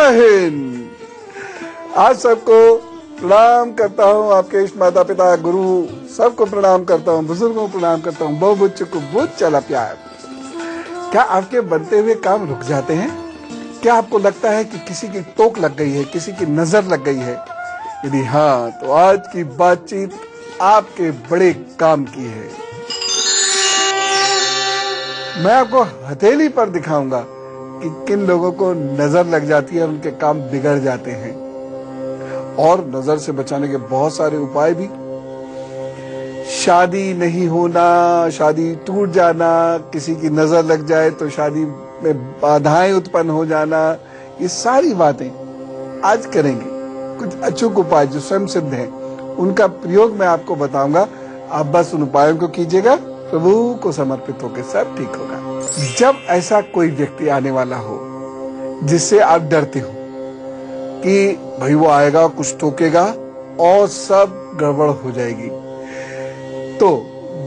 जय हिंद। आज सबको प्रणाम करता हूँ, आपके इष्ट माता पिता गुरु सबको प्रणाम करता हूँ, बुजुर्गों को प्रणाम करता हूँ। बहु बुच्च को बुच्च चला प्यार। क्या आपके बनते हुए काम रुक जाते हैं? क्या आपको लगता है कि किसी की टोक लग गई है, किसी की नजर लग गई है? यदि हाँ, तो आज की बातचीत आपके बड़े काम की है। मैं आपको हथेली पर दिखाऊंगा कि किन लोगों को नजर लग जाती है, उनके काम बिगड़ जाते हैं। और नजर से बचाने के बहुत सारे उपाय भी। शादी नहीं होना, शादी टूट जाना, किसी की नजर लग जाए तो शादी में बाधाएं उत्पन्न हो जाना, ये सारी बातें आज करेंगे। कुछ अचूक उपाय जो स्वयं सिद्ध हैं, उनका प्रयोग मैं आपको बताऊंगा। आप बस उन उपायों को कीजिएगा, प्रभु को समर्पित होकर सब ठीक होगा। जब ऐसा कोई व्यक्ति आने वाला हो जिससे आप डरते हो कि भाई वो आएगा, कुछ टोकेगा और सब गड़बड़ हो जाएगी, तो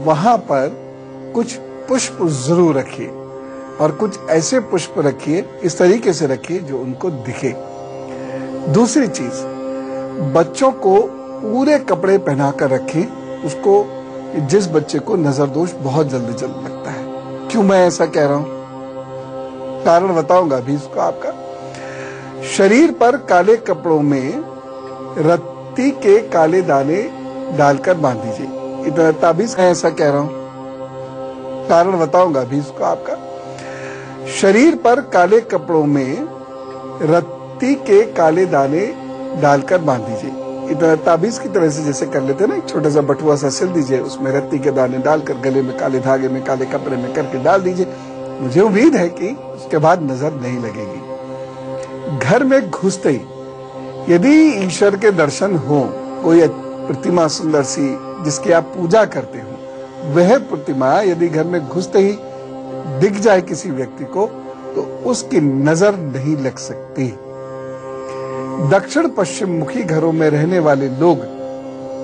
वहां पर कुछ पुष्प जरूर रखिए। और कुछ ऐसे पुष्प रखिए, इस तरीके से रखिए जो उनको दिखे। दूसरी चीज, बच्चों को पूरे कपड़े पहनाकर रखें। उसको, जिस बच्चे को नजर दोष बहुत जल्दी लगता है। क्यों मैं ऐसा कह रहा हूं? कारण बताऊंगा अभी इसको आपका। शरीर पर काले कपड़ों में रत्ती के काले दाने डालकर बांध दीजिए। इतना ताबीज मैं ऐसा कह रहा हूं, कारण बताऊंगा अभी इसको आपका। शरीर पर काले कपड़ों में रत्ती के काले दाने डालकर बांध दीजिए। इतना ताबीज की तरह से जैसे कर लेते हैं ना, एक छोटा सा बटुआ सा सिल दीजिए, उसमें रत्ती के दाने डालकर गले में काले धागे में काले कपड़े में करके डाल दीजिए। मुझे उम्मीद है कि उसके बाद नजर नहीं लगेगी। घर में घुसते ही यदि ईश्वर के दर्शन हो, कोई प्रतिमा सुंदर सी जिसकी आप पूजा करते हो, वह प्रतिमा यदि घर में घुसते ही दिख जाए किसी व्यक्ति को, तो उसकी नजर नहीं लग सकती। दक्षिण पश्चिम मुखी घरों में रहने वाले लोग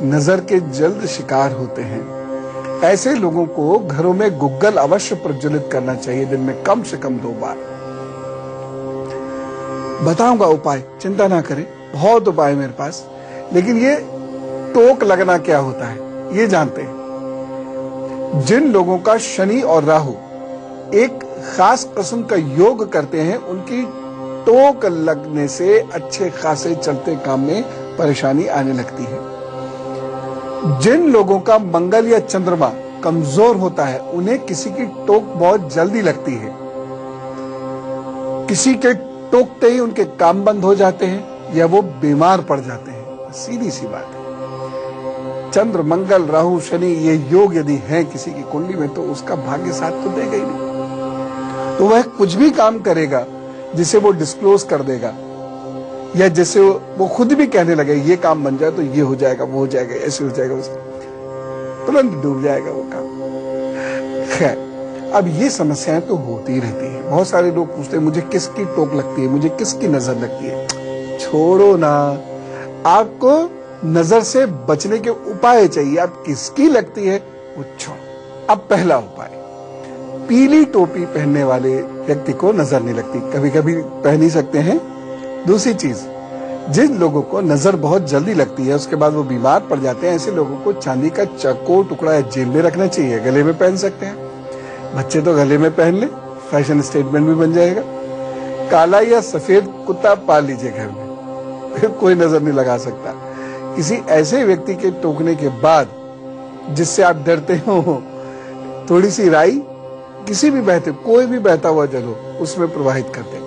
नजर के जल्द शिकार होते हैं। ऐसे लोगों को घरों में गुग्गल अवश्य प्रज्वलित करना चाहिए, दिन में कम से कम 2 बार। बताऊंगा उपाय, चिंता ना करें, बहुत उपाय मेरे पास। लेकिन ये टोक लगना क्या होता है ये जानते हैं। जिन लोगों का शनि और राहु एक खास किस्म का योग करते हैं, उनकी टोक लगने से अच्छे खासे चलते काम में परेशानी आने लगती है। जिन लोगों का मंगल या चंद्रमा कमजोर होता है, उन्हें किसी की टोक बहुत जल्दी लगती है। किसी के टोकते ही उनके काम बंद हो जाते हैं या वो बीमार पड़ जाते हैं। सीधी सी बात है। चंद्र, मंगल, राहु, शनि ये योग यदि है किसी की कुंडली में, तो उसका भाग्य साथ तो देगा ही नहीं। तो वह कुछ भी काम करेगा जिसे वो डिस्क्लोज कर देगा, या जैसे वो खुद भी कहने लगे ये काम बन जाए तो ये हो जाएगा, वो हो जाएगा, ऐसे हो जाएगा, तुरंत डूब जाएगा वो काम। खैर, अब ये समस्याएं तो होती रहती हैं। बहुत सारे लोग पूछते हैं मुझे किसकी टोक लगती है, मुझे किसकी नजर लगती है। छोड़ो ना, आपको नजर से बचने के उपाय चाहिए। आप किसकी लगती है वो छोड़ो। अब पहला उपाय, पीली टोपी पहनने वाले व्यक्ति को नजर नहीं लगती, कभी कभी पहन ही सकते हैं। दूसरी चीज, जिन लोगों को नजर बहुत जल्दी लगती है, उसके बाद वो बीमार पड़ जाते हैं, ऐसे लोगों को चांदी का चको टुकड़ा या जेब में रखना चाहिए, गले में पहन सकते हैं। बच्चे तो गले में पहन ले, फैशन स्टेटमेंट भी बन जाएगा। काला या सफेद कुत्ता पाल लीजिए घर में, फिर कोई नजर नहीं लगा सकता। किसी ऐसे व्यक्ति के टोकने के बाद जिससे आप डरते हो, थोड़ी सी राई, किसी भी कोई भी बहता हुआ जल हो, उसमें प्रवाहित कर दें।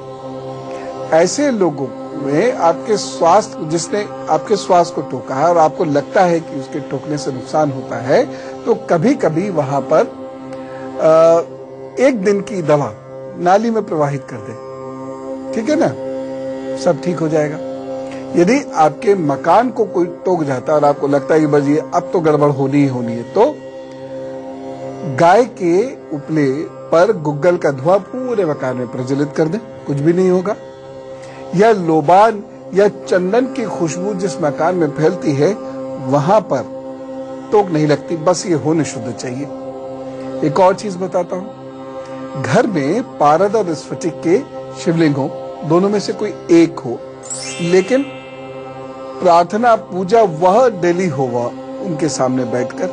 ऐसे लोगों में आपके स्वास्थ्य, जिसने आपके स्वास्थ्य को टोका है और आपको लगता है कि उसके टोकने से नुकसान होता है, तो कभी कभी वहां पर 1 दिन की दवा नाली में प्रवाहित कर दें। ठीक है ना, सब ठीक हो जाएगा। यदि आपके मकान को कोई टोक जाता है और आपको लगता है कि बस ये अब तो गड़बड़ होनी ही होनी है, तो गाय के उपले पर गुग्गल का धुआं पूरे मकान में प्रज्वलित कर दें, कुछ भी नहीं होगा। या लोबान या चंदन की खुशबू जिस मकान में फैलती है, वहां पर टोक नहीं लगती, बस ये होने शुद्ध चाहिए। एक और चीज बताता हूं, घर में पारद और स्फटिक के शिवलिंग हो दोनों में से कोई एक हो, लेकिन प्रार्थना पूजा वह डेली होगा उनके सामने बैठकर,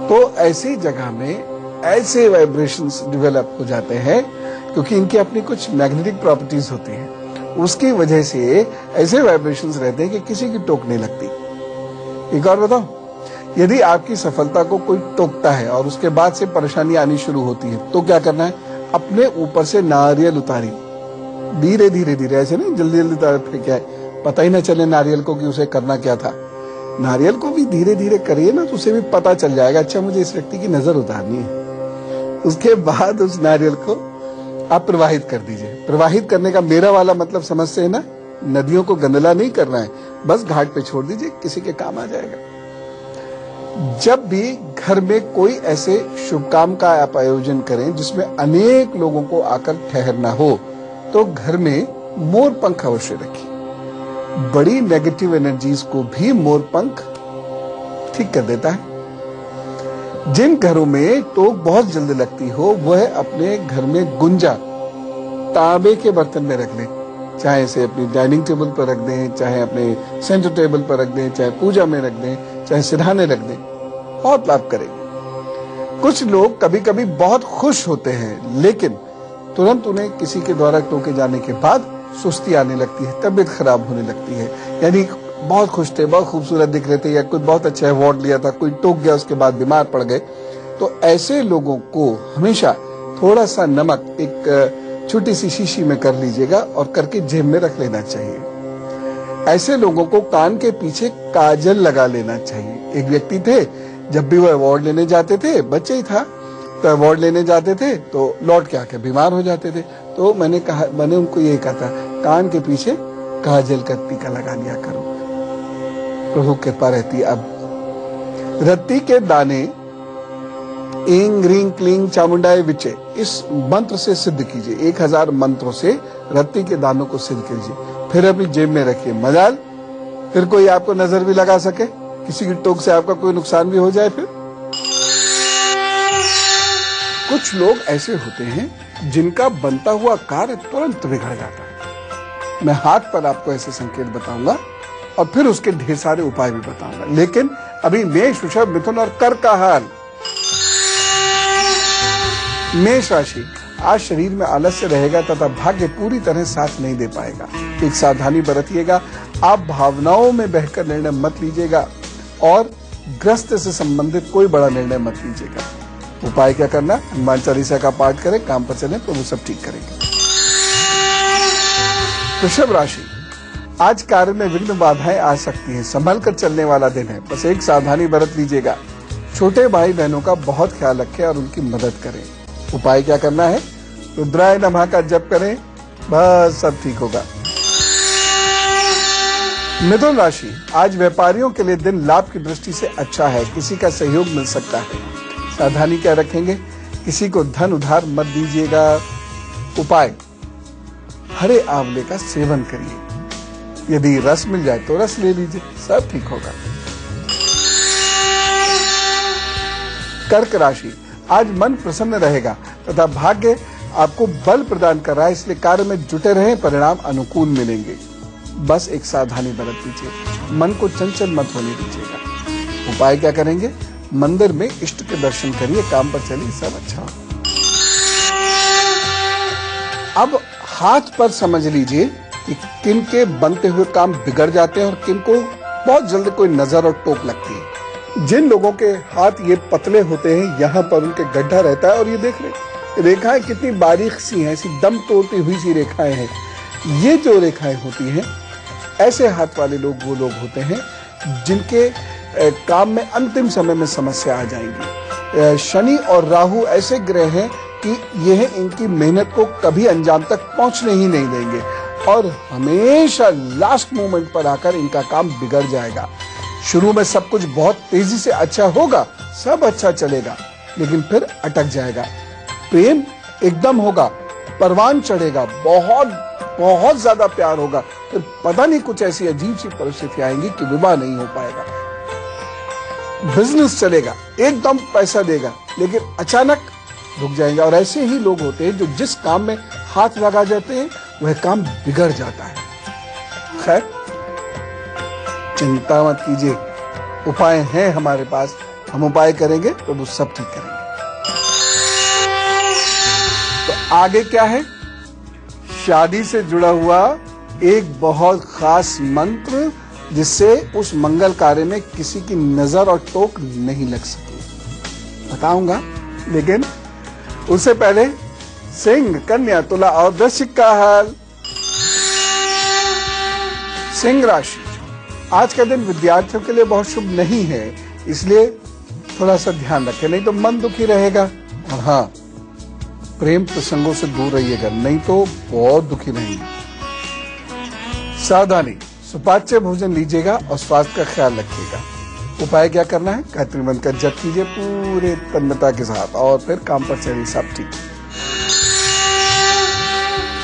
तो ऐसी जगह में ऐसे वाइब्रेशंस डेवलप हो जाते हैं, क्योंकि इनकी अपनी कुछ मैग्नेटिक प्रॉपर्टीज होती हैं। उसकी वजह से ऐसे वाइब्रेशंस रहते हैं कि किसी की टोक नहीं लगती। एक और बताओ, यदि आपकी सफलता को कोई टोकता है और उसके बाद से परेशानी आनी शुरू होती है, तो क्या करना है? अपने ऊपर से नारियल उतारिए, धीरे धीरे धीरे, ऐसे नहीं जल्दी जल्दी उतार फेंके, पता ही ना चले नारियल को कि उसे करना क्या था। नारियल को भी धीरे धीरे करिए ना, तो उसे भी पता चल जाएगा, अच्छा मुझे इस व्यक्ति की नजर उतारनी है। उसके बाद उस नारियल को आप प्रवाहित कर दीजिए। प्रवाहित करने का मेरा वाला मतलब समझते हैं ना, नदियों को गंदला नहीं करना है, बस घाट पे छोड़ दीजिए, किसी के काम आ जाएगा। जब भी घर में कोई ऐसे शुभ काम का आप आयोजन करें जिसमें अनेक लोगों को आकर ठहरना हो, तो घर में मोर पंख अवश्य रखिए। बड़ी नेगेटिव एनर्जीज को भी मोर पंख ठीक कर देता है। जिन घरों में टोक बहुत जल्द लगती हो, वह अपने घर में गुंजा तांबे के बर्तन में रख लें, चाहे इसे अपनी डाइनिंग टेबल पर रख दें, चाहे अपने सेंटर टेबल पर रख दें, चाहे पूजा में रख दें, चाहे सिरहाने रख दें, बहुत लाभ करेंगे। कुछ लोग कभी कभी बहुत खुश होते हैं, लेकिन तुरंत उन्हें किसी के द्वारा टोके जाने के बाद सुस्ती आने लगती है, तबीयत खराब होने लगती है। यानी बहुत खुश थे, बहुत खूबसूरत दिख रहे थे, या कोई बहुत अच्छा अवार्ड लिया था, कोई टोक गया, उसके बाद बीमार पड़ गए। तो ऐसे लोगों को हमेशा थोड़ा सा नमक एक छोटी सी शीशी में कर लीजिएगा और करके जेब में रख लेना चाहिए। ऐसे लोगों को कान के पीछे काजल लगा लेना चाहिए। एक व्यक्ति थे, जब भी वो अवार्ड लेने जाते थे, बच्चे ही था, तो अवार्ड लेने जाते थे तो लौट के आके बीमार हो जाते थे। तो मैंने उनको यही कहा था, कान के पीछे काजल का टीका लगा लिया करो, प्रभु कृपा रहती। अब रत्ती के दाने इंग ह्रीं क्लीं चामुंडाय विचे, इस मंत्र से सिद्ध कीजिए। 1000 मंत्रों से रत्ती के दानों को सिद्ध कीजिए, फिर अपनी जेब में रखिए। मजाल फिर कोई आपको नजर भी लगा सके, किसी की टोक से आपका कोई नुकसान भी हो जाए। फिर कुछ लोग ऐसे होते हैं जिनका बनता हुआ कार्य तुरंत बिगड़ जाता है। मैं हाथ पर आपको ऐसे संकेत बताऊंगा और फिर उसके ढेर सारे उपाय भी बताऊंगा, लेकिन अभी मेष, वृषभ, मिथुन और कर्क का हाल। मेष राशि, आज शरीर में आलस्य रहेगा तथा भाग्य पूरी तरह साथ नहीं दे पाएगा। एक सावधानी बरतिएगा, आप भावनाओं में बहकर निर्णय मत लीजिएगा और ग्रस्त से संबंधित कोई बड़ा निर्णय मत लीजिएगा। उपाय क्या करना? हनुमान चालीसा का पाठ करें, काम पर चलें, प्रभु सब ठीक करेंगे। वृषभ राशि, आज कार्य में विघ्न बाधाएं आ सकती हैं, संभल कर चलने वाला दिन है, बस एक सावधानी बरत लीजिएगा। छोटे भाई बहनों का बहुत ख्याल रखें और उनकी मदद करें। उपाय क्या करना है? रुद्राय नमः का जप करें, बस सब ठीक होगा। मिथुन राशि, आज व्यापारियों के लिए दिन लाभ की दृष्टि से अच्छा है, किसी का सहयोग मिल सकता है। सावधानी क्या रखेंगे? किसी को धन उधार मत दीजिएगा। उपाय, हरे आंवले का सेवन करिए, यदि रस मिल जाए तो रस ले लीजिए, सब ठीक होगा। कर्क राशि, आज मन प्रसन्न रहेगा तथा भाग्य आपको बल प्रदान कर रहा है, इसलिए कार्य में जुटे रहें, परिणाम अनुकूल मिलेंगे। बस एक सावधानी बरत लीजिए, मन को चंचल मत होने दीजिएगा। उपाय क्या करेंगे? मंदिर में इष्ट के दर्शन करिए, काम पर चलिए, सब अच्छा हो। अब हाथ पर समझ लीजिए कि किन के बनते हुए काम बिगड़ जाते हैं और किन को बहुत जल्दी कोई नजर और टोक लगती है। जिन लोगों के हाथ ये पतले होते हैं, यहाँ पर उनके गड्ढा रहता है, और ये देख रहे रेखाएं कितनी बारीक सी हैं, ऐसी दम तोड़ती हुई सी रेखाएं हैं। ये जो रेखाएं होती हैं, ऐसे हाथ वाले लोग वो लोग होते हैं जिनके काम में अंतिम समय में समस्या आ जाएंगी। शनि और राहु ऐसे ग्रह हैं कि यह इनकी मेहनत को कभी अंजाम तक पहुंचने ही नहीं देंगे और हमेशा लास्ट मोमेंट पर आकर इनका काम बिगड़ जाएगा। शुरू में सब कुछ बहुत तेजी से अच्छा होगा, सब अच्छा चलेगा, लेकिन फिर अटक जाएगा। प्रेम एकदम होगा, परवान चढ़ेगा, बहुत ज्यादा प्यार होगा, फिर पता नहीं कुछ ऐसी अजीब सी परिस्थिति आएंगी कि विवाह नहीं हो पाएगा। बिजनेस चलेगा, एकदम पैसा देगा, लेकिन अचानक रुक जाएगा। और ऐसे ही लोग होते हैं जो जिस काम में हाथ लगा जाते हैं वह काम बिगड़ जाता है। खैर, चिंता मत कीजिए, उपाय हैं हमारे पास, हम उपाय करेंगे तो वो सब ठीक करेंगे। तो आगे क्या है? शादी से जुड़ा हुआ एक बहुत खास मंत्र, जिससे उस मंगल कार्य में किसी की नजर और टोक नहीं लग सके, बताऊंगा। लेकिन उससे पहले सिंह, कन्या, तुला और वृश्चिक का हाल। सिंह राशि, आज का दिन विद्यार्थियों के लिए बहुत शुभ नहीं है, इसलिए थोड़ा सा ध्यान रखें, नहीं तो मन दुखी रहेगा। और हाँ, प्रेम प्रसंगों से दूर रहिएगा, नहीं तो बहुत दुखी रहेंगे। सावधानी, सुपाच्य भोजन लीजिएगा और स्वास्थ्य का ख्याल रखिएगा। उपाय क्या करना है? गायत्री मंत्र का जप कीजिए पूरे तन्मयता के साथ और फिर काम पर चलिए, सब ठीक।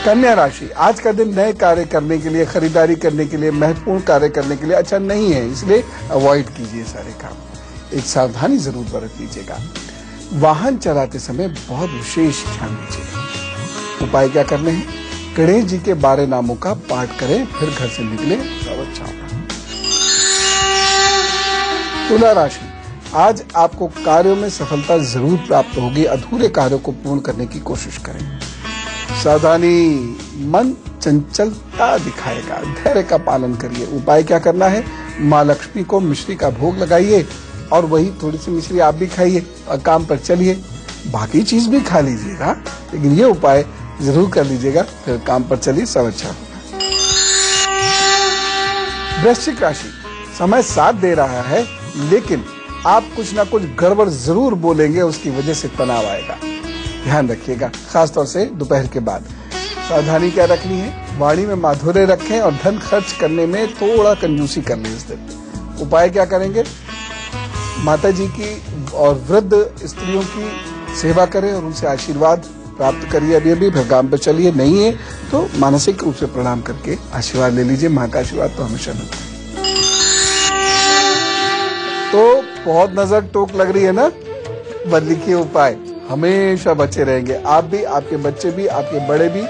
कन्या राशि, आज का दिन नए कार्य करने के लिए, खरीदारी करने के लिए, महत्वपूर्ण कार्य करने के लिए अच्छा नहीं है, इसलिए अवॉइड कीजिए सारे काम। एक सावधानी जरूर बरत लीजिएगा। वाहन चलाते समय बहुत विशेष ध्यान दीजिएगा। उपाय क्या करने हैं? गणेश जी के 12 नामों का पाठ करें, फिर घर से निकले, सब अच्छा होगा। तुला राशि, आज आपको कार्यों में सफलता जरूर प्राप्त होगी, अधूरे कार्यों को पूर्ण करने की कोशिश करें। सावधानी, मन चंचलता दिखाएगा, धैर्य का पालन करिए। उपाय क्या करना है? माँ लक्ष्मी को मिश्री का भोग लगाइए और वही थोड़ी सी मिश्री आप भी खाइए और काम पर चलिए। बाकी चीज भी खा लीजिएगा, लेकिन ये उपाय जरूर कर लीजिएगा, फिर काम पर चलिए, सब अच्छा होगा। वृश्चिक राशि, समय साथ दे रहा है, लेकिन आप कुछ ना कुछ गड़बड़ जरूर बोलेंगे, उसकी वजह से तनाव आएगा, ध्यान रखिएगा, खासतौर से दोपहर के बाद। सावधानी क्या रखनी है? वाणी में माधुर्य रखें और धन खर्च करने में थोड़ा कंजूसी कर लें इस दिन। उपाय क्या करेंगे? माता जी की और वृद्ध स्त्रियों की सेवा करें और उनसे आशीर्वाद प्राप्त करिए। अभी फिर काम पर चलिए, नहीं है तो मानसिक रूप से प्रणाम करके आशीर्वाद ले लीजिए, माँ का आशीर्वाद तो हमेशा मिलता है। तो बहुत नजर टोक लग रही है ना? बदली के उपाय हमेशा बचे रहेंगे, आप भी, आपके बच्चे भी, आपके बड़े भी,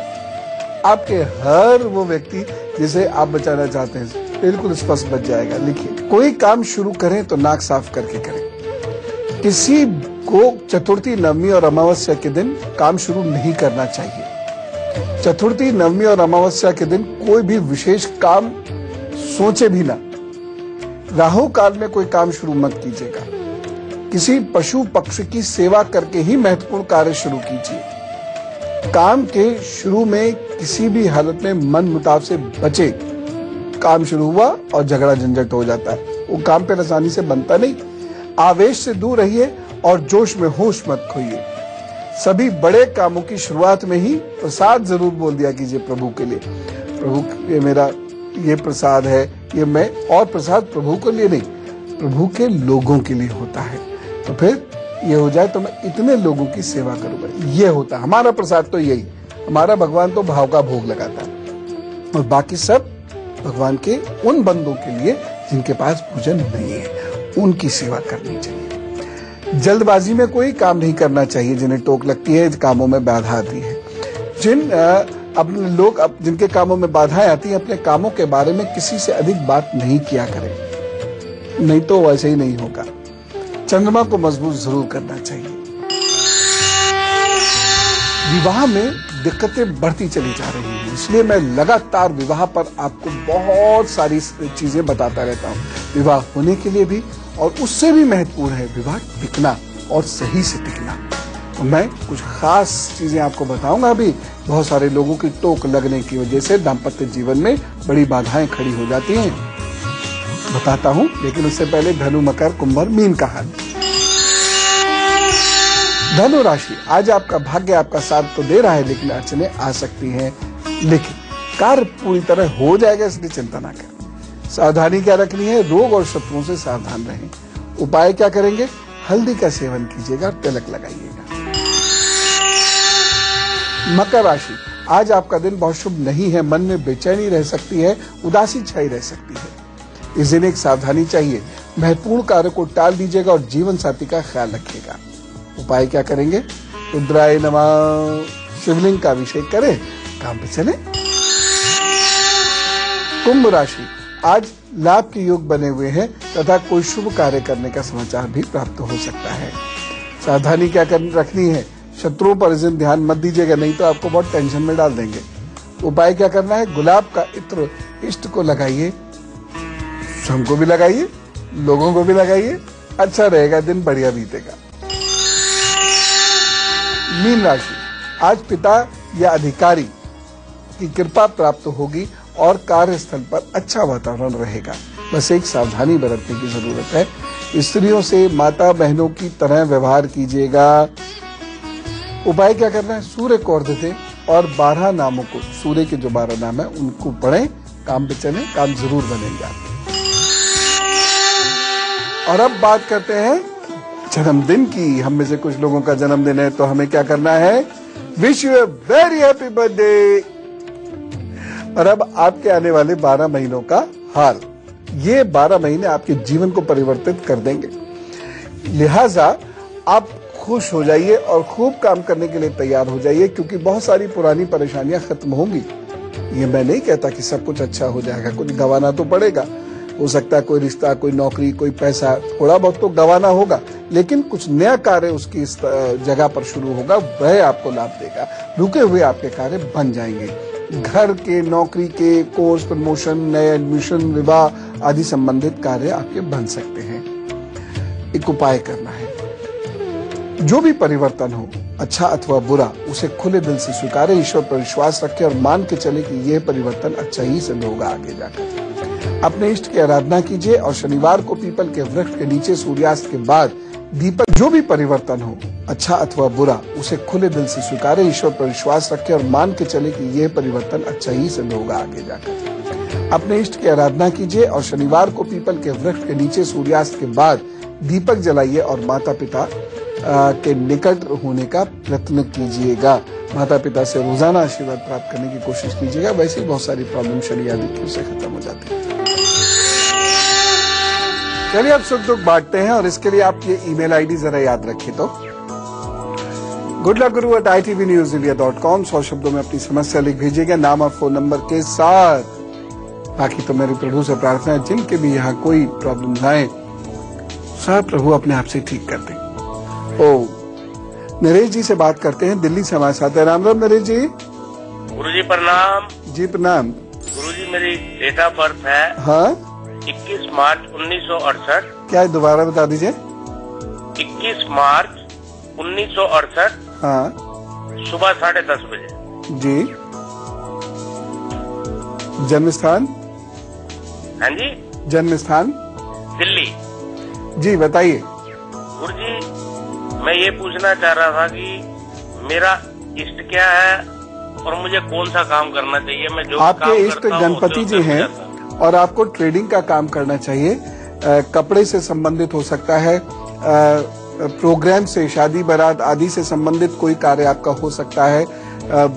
आपके हर वो व्यक्ति जिसे आप बचाना चाहते हैं बिल्कुल स्पष्ट बच जाएगा। लिखिए, कोई काम शुरू करें तो नाक साफ करके करें। किसी को चतुर्थी, नवमी और अमावस्या के दिन काम शुरू नहीं करना चाहिए। चतुर्थी, नवमी और अमावस्या के दिन कोई भी विशेष काम सोचे भी ना। राहु काल में कोई काम शुरू मत कीजिएगा। किसी पशु पक्षी की सेवा करके ही महत्वपूर्ण कार्य शुरू कीजिए। काम के शुरू में किसी भी हालत में मन मुताब से बचे। काम शुरू हुआ और झगड़ा झंझट हो जाता है, वो काम पे आसानी से बनता नहीं। आवेश से दूर रहिए और जोश में होश मत खोइए। सभी बड़े कामों की शुरुआत में ही प्रसाद जरूर बोल दिया कीजिए प्रभु के लिए। प्रभु, ये मेरा ये प्रसाद है, ये मैं, और प्रसाद प्रभु के लिए नहीं, प्रभु के लोगों के लिए होता है। तो फिर ये हो जाए तो मैं इतने लोगों की सेवा करूंगा, ये होता है हमारा प्रसाद। तो यही, हमारा भगवान तो भाव का भोग लगाता है और बाकी सब भगवान के उन बंदों के लिए जिनके पास भोजन नहीं है, उनकी सेवा करनी चाहिए। जल्दबाजी में कोई काम नहीं करना चाहिए, जिन्हें टोक लगती है, कामों में बाधा आती है। अपने लोग जिनके कामों में बाधाएं आती हैं, अपने कामों के बारे में किसी से अधिक बात नहीं किया करें, नहीं तो वैसे ही नहीं होगा। चंद्रमा को मजबूत जरूर करना चाहिए। विवाह में दिक्कतें बढ़ती चली जा रही हैं, इसलिए मैं लगातार विवाह पर आपको बहुत सारी चीजें बताता रहता हूँ। विवाह होने के लिए भी, और उससे भी महत्वपूर्ण है विवाह टिकना और सही से टिकना। तो मैं कुछ खास चीजें आपको बताऊंगा। अभी बहुत सारे लोगों की टोक लगने की वजह से दाम्पत्य जीवन में बड़ी बाधाएं खड़ी हो जाती हैं, बताता हूं। लेकिन उससे पहले धनु, मकर, कुंभ और मीन का हाल। धनु राशि, आज आपका भाग्य आपका साथ तो दे रहा है, लेकिन अड़चनें आ सकती हैं, लेकिन कार्य पूरी तरह हो जाएगा, इसलिए चिंता ना करें। सावधानी क्या रखनी है? रोग और शत्रुओं से सावधान रहें। उपाय क्या करेंगे? हल्दी का सेवन कीजिएगा, तिलक लगाइएगा। मकर राशि, आज आपका दिन बहुत शुभ नहीं है, मन में बेचैनी रह सकती है, उदासी छाई रह सकती है। इस दिन एक सावधानी चाहिए, महत्वपूर्ण कार्य को टाल दीजिएगा और जीवन साथी का ख्याल रखिएगा। उपाय क्या करेंगे? रुद्राय नमः, शिवलिंग का अभिषेक करें, काम पे चले। कुंभ राशि, आज लाभ के योग बने हुए हैं तथा कोई शुभ कार्य करने का समाचार भी प्राप्त हो सकता है। सावधानी क्या रखनी है, शत्रुओं पर ध्यान मत दीजिएगा, नहीं तो आपको बहुत टेंशन में डाल देंगे। उपाय क्या करना है, गुलाब का इत्र इष्ट को लगाइए, हमको भी लगाइए, लोगों को भी लगाइए, अच्छा रहेगा, दिन बढ़िया बीतेगा। मीन राशि, आज पिता या अधिकारी की कृपा प्राप्त होगी और कार्यस्थल पर अच्छा वातावरण रहेगा। बस एक सावधानी बरतने की जरूरत है, स्त्रियों से माता बहनों की तरह व्यवहार कीजिएगा। उपाय क्या करना है, सूर्य को अर्घ्य दें और 12 नामों को, सूर्य के जो 12 नाम है उनको पढ़ें, काम पे चलें, काम जरूर बनेंगे आपके। और अब बात करते हैं जन्मदिन की। हम में से कुछ लोगों का जन्मदिन है तो हमें क्या करना है, wish you a very happy birthday. और अब आपके आने वाले 12 महीनों का हाल, ये 12 महीने आपके जीवन को परिवर्तित कर देंगे, लिहाजा आप खुश हो जाइए और खूब काम करने के लिए तैयार हो जाइए, क्योंकि बहुत सारी पुरानी परेशानियां खत्म होंगी। ये मैं नहीं कहता कि सब कुछ अच्छा हो जाएगा, कुछ गंवाना तो पड़ेगा, हो सकता है कोई रिश्ता, कोई नौकरी, कोई पैसा, थोड़ा बहुत तो गंवाना होगा, लेकिन कुछ नया कार्य उसकी इस जगह पर शुरू होगा, वह आपको लाभ देगा। रुके हुए आपके कार्य बन जाएंगे। घर के, नौकरी के, कोर्स, प्रमोशन, नए एडमिशन, विवाह आदि संबंधित कार्य आपके बन सकते हैं। एक उपाय करना है, जो भी परिवर्तन हो, अच्छा अथवा बुरा, उसे खुले दिल से स्वीकारे, ईश्वर पर विश्वास रखें और मान के चले कि यह परिवर्तन अच्छा ही सिद्ध होगा आगे जाकर। अपने इष्ट की आराधना कीजिए और शनिवार को पीपल के वृक्ष के नीचे सूर्यास्त के बाद दीपक, जो भी परिवर्तन हो, अच्छा अथवा बुरा, उसे खुले दिल से स्वीकारे, ईश्वर पर विश्वास रखें और मान के चले कि यह परिवर्तन अच्छा ही सिद्ध होगा आगे जाकर। अपने इष्ट की आराधना कीजिए और शनिवार को पीपल के वृक्ष के नीचे सूर्यास्त के बाद दीपक जलाइए और माता पिता के निकट होने का प्रयत्न कीजिएगा। माता पिता से रोजाना आशीर्वाद प्राप्त करने की कोशिश कीजिएगा, वैसे ही बहुत सारी प्रॉब्लम शनि आदि की उससे खत्म हो जाती है। चलिए अब सुख दुख बांटते हैं और इसके लिए आप ये ईमेल आईडी जरा याद रखिए तो goodluckguru@itvnewsindia.com। 100 शब्दों में अपनी समस्या लिख भेजिएगा, नाम और फोन नंबर के साथ। बाकी तो मेरे प्रभु से प्रार्थना है, जिनके भी यहाँ कोई प्रॉब्लम आए, सब प्रभु अपने आप से ठीक कर दें। नरेश जी से बात करते हैं, दिल्ली से हमारे साथ है। राम राम नरेश जी। गुरुजी प्रणाम। जी प्रणाम। गुरुजी मेरी डेट ऑफ बर्थ है, हाँ, 21 मार्च 1968। क्या है, दोबारा बता दीजिए। 21 मार्च 1968, हाँ, सुबह 10:30 बजे। जी। जन्म स्थान? हाँ जी, जन्म स्थान दिल्ली। जी बताइए। गुरुजी मैं ये पूछना चाह रहा था कि मेरा इष्ट क्या है और मुझे कौन सा काम करना चाहिए। मैं जो आपके इष्ट गणपति जी हैं और आपको ट्रेडिंग का काम करना चाहिए। कपड़े से संबंधित हो सकता है, प्रोग्राम से, शादी बारात आदि से संबंधित कोई कार्य आपका हो सकता है,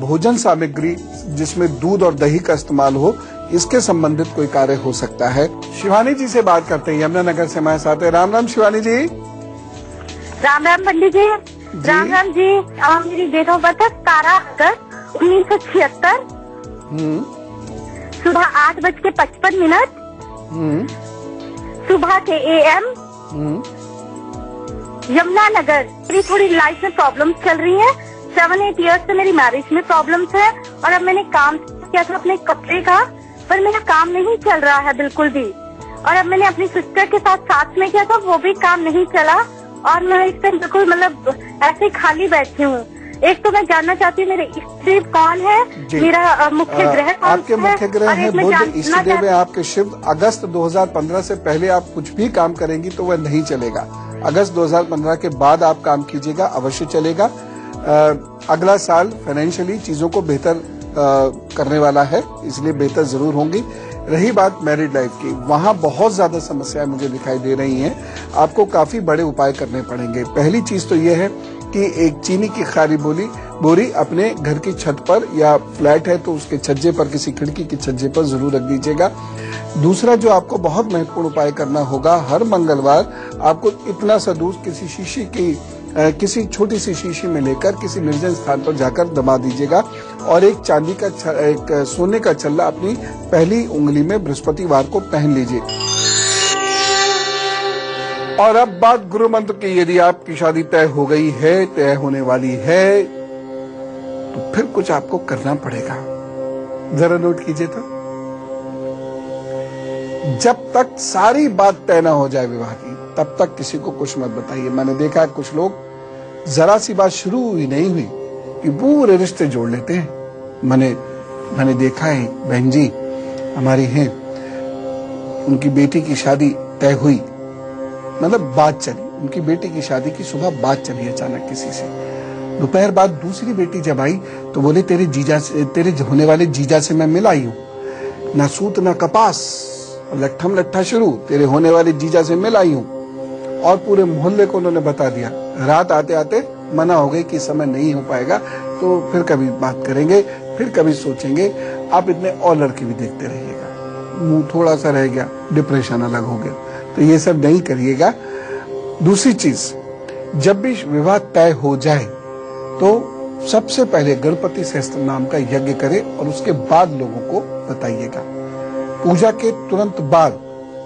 भोजन सामग्री जिसमें दूध और दही का इस्तेमाल हो, इसके संबंधित कोई कार्य हो सकता है। शिवानी जी से बात करते हैं, यमुनानगर से हमारे साथ है। राम राम शिवानी जी। राम राम पंडित जी। राम राम जी। मेरी डेट ऑफ बर्थ है 17 अगस्त 1976, सुबह 8:55, सुबह के AM, यमुनानगर। मेरी थोड़ी लाइफ में प्रॉब्लम्स चल रही हैं। 7-8 ईयर्स से मेरी मैरिज में प्रॉब्लम्स है और अब मैंने काम किया था अपने कपड़े का, पर मेरा काम नहीं चल रहा है बिल्कुल भी। और अब मैंने अपनी सिस्टर के साथ में किया था, वो भी काम नहीं चला और मैं इस टाइम बिल्कुल मतलब ऐसे खाली बैठी हूँ। एक तो मैं जानना चाहती हूँ मेरे इष्ट देव कौन है, मेरा मुख्य ग्रह कौन है। आपके मुख्य ग्रह है बुध, इष्ट देव है आपके शिव। अगस्त 2015 से पहले आप कुछ भी काम करेंगी तो वह नहीं चलेगा। अगस्त 2015 के बाद आप काम कीजिएगा, अवश्य चलेगा। अगला साल फाइनेंशियली चीजों को बेहतर करने वाला है, इसलिए बेहतर जरूर होंगी। रही बात मैरिड लाइफ की, वहां बहुत ज्यादा समस्याएं मुझे दिखाई दे रही हैं। आपको काफी बड़े उपाय करने पड़ेंगे। पहली चीज तो यह है कि एक चीनी की खारी बोरी अपने घर की छत पर, या फ्लैट है तो उसके छज्जे पर, किसी खिड़की के छज्जे पर जरूर रख दीजिएगा। दूसरा जो आपको बहुत महत्वपूर्ण उपाय करना होगा, हर मंगलवार आपको इतना सा दूध किसी शीशी की किसी छोटी सी शीशी में लेकर किसी निर्जन स्थान पर जाकर दबा दीजिएगा और एक चांदी का एक सोने का छल्ला अपनी पहली उंगली में बृहस्पतिवार को पहन लीजिए। और अब बात गुरु मंत्र की। यदि आपकी शादी तय हो गई है, तय होने वाली है, तो फिर कुछ आपको करना पड़ेगा। जरा नोट कीजिए तो। जब तक सारी बात तय ना हो जाए विवाह की, तब तक किसी को कुछ मत बताइए। मैंने देखा है कुछ लोग जरा सी बात शुरू हुई नहीं हुई कि पूरे रिश्ते जोड़ लेते हैं। मैंने देखा है, बहन जी हमारी हैं, उनकी बेटी की शादी तय हुई, मतलब बात चली, उनकी बेटी की शादी की सुबह बात चली अचानक किसी से। दोपहर बाद दूसरी बेटी जब आई तो बोले तेरे होने वाले जीजा से मैं मिल आई हूं, ना सूत ना कपास, लट्ठम लट्ठा शुरू, तेरे होने वाले जीजा से मिल आई हूं। और पूरे मोहल्ले को उन्होंने बता दिया। रात आते आते मना हो गई कि समय नहीं हो पाएगा, तो फिर कभी बात करेंगे, फिर कभी सोचेंगे। आप इतने और लड़के भी देखते रहिएगा। मुंह थोड़ा सा रह गया, डिप्रेशन अलग हो गया, तो ये सब नहीं करिएगा। दूसरी चीज, जब भी विवाह तय हो जाए तो सबसे पहले गणपति सहस्त्र नाम का यज्ञ करें और उसके बाद लोगों को बताइएगा। पूजा के तुरंत बाद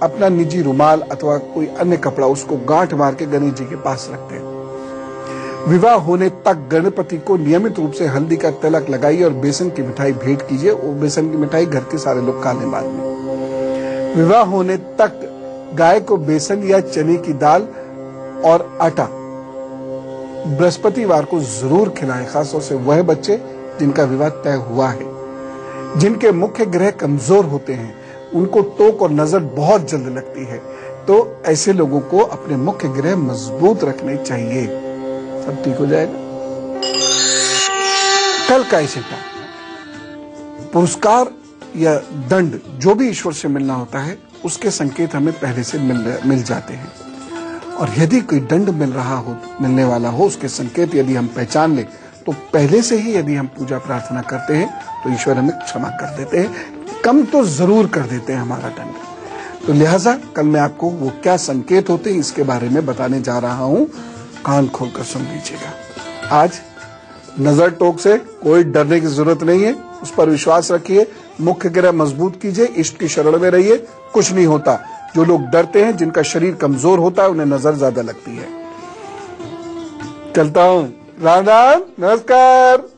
अपना निजी रुमाल अथवा कोई अन्य कपड़ा उसको गांठ मार के गणेश जी के पास रखते हैं। विवाह होने तक गणपति को नियमित रूप से हल्दी का तिलक लगाइए और बेसन की मिठाई भेंट कीजिए। वो बेसन की मिठाई घर के सारे लोग खा लें बाद में। विवाह होने तक गाय को बेसन या चने की दाल और आटा बृहस्पतिवार को जरूर खिलाएं, खासतौर से वह बच्चे जिनका विवाह तय हुआ है। जिनके मुख्य ग्रह कमजोर होते हैं, उनको टोक और नजर बहुत जल्द लगती है, तो ऐसे लोगों को अपने मुख्य ग्रह मजबूत रखने चाहिए। सब ठीक हो जाएगा। कल का चिंता, पुरस्कार या दंड जो भी ईश्वर से मिलना होता है, उसके संकेत हमें पहले से मिल जाते हैं। और यदि कोई दंड मिलने वाला हो, उसके संकेत यदि हम पहचान लें, तो पहले से ही यदि हम पूजा प्रार्थना करते हैं तो ईश्वर हमें क्षमा कर देते हैं, कम तो जरूर कर देते हैं हमारा दंड। तो लिहाजा कल मैं आपको वो क्या संकेत होते हैं इसके बारे में बताने जा रहा हूं, कान खोलकर सुन लीजिएगा। आज नजर टोक से कोई डरने की जरूरत नहीं है, उस पर विश्वास रखिए, मुख्य ग्रह मजबूत कीजिए, इष्ट की शरण में रहिए, कुछ नहीं होता। जो लोग डरते हैं, जिनका शरीर कमजोर होता है, उन्हें नजर ज्यादा लगती है। चलता हूं, राम राम, नमस्कार।